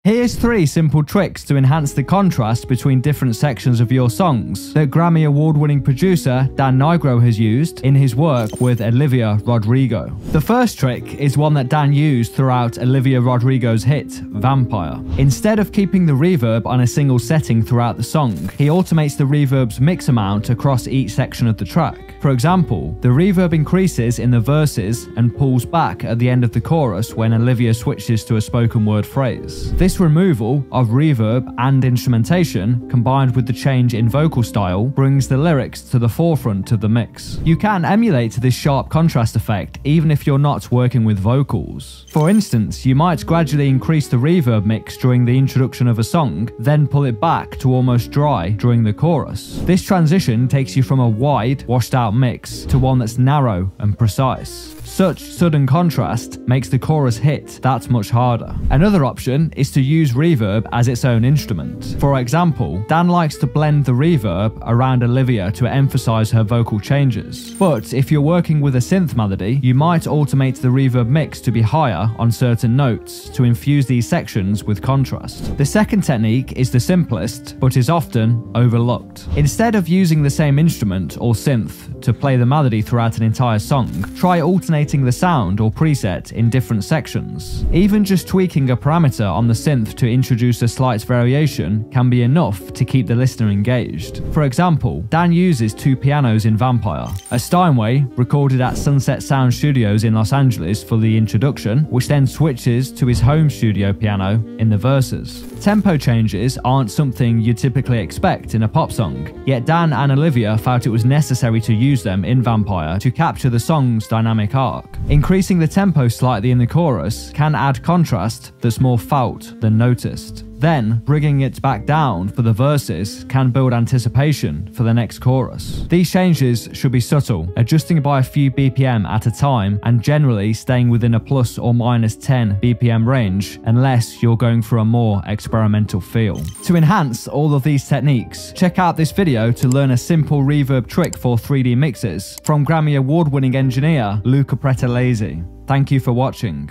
Here's 3 simple tricks to enhance the contrast between different sections of your songs that Grammy Award-winning producer Dan Nigro has used in his work with Olivia Rodrigo. The first trick is one that Dan used throughout Olivia Rodrigo's hit, Vampire. Instead of keeping the reverb on a single setting throughout the song, he automates the reverb's mix amount across each section of the track. For example, the reverb increases in the verses and pulls back at the end of the chorus when Olivia switches to a spoken word phrase. This removal of reverb and instrumentation, combined with the change in vocal style, brings the lyrics to the forefront of the mix. You can emulate this sharp contrast effect even if you're not working with vocals. For instance, you might gradually increase the reverb mix during the introduction of a song, then pull it back to almost dry during the chorus. This transition takes you from a wide, washed out mix to one that's narrow and precise. Such sudden contrast makes the chorus hit that much harder. Another option is to use reverb as its own instrument. For example, Dan likes to blend the reverb around Olivia to emphasize her vocal changes. But if you're working with a synth melody, you might automate the reverb mix to be higher on certain notes to infuse these sections with contrast. The second technique is the simplest, but is often overlooked. Instead of using the same instrument or synth to play the melody throughout an entire song, try alternating the sound or preset in different sections. Even just tweaking a parameter on the synth to introduce a slight variation can be enough to keep the listener engaged. For example, Dan uses 2 pianos in Vampire, a Steinway recorded at Sunset Sound Studios in Los Angeles for the introduction, which then switches to his home studio piano in the verses. Tempo changes aren't something you'd typically expect in a pop song, yet Dan and Olivia felt it was necessary to use them in Vampire to capture the song's dynamic arc. Increasing the tempo slightly in the chorus can add contrast that's more felt than noticed. Then, bringing it back down for the verses can build anticipation for the next chorus. These changes should be subtle, adjusting by a few BPM at a time and generally staying within a plus or minus 10 BPM range unless you're going for a more experimental feel. To enhance all of these techniques, check out this video to learn a simple reverb trick for 3D mixes from Grammy Award-winning engineer Luca Pretalese. Thank you for watching.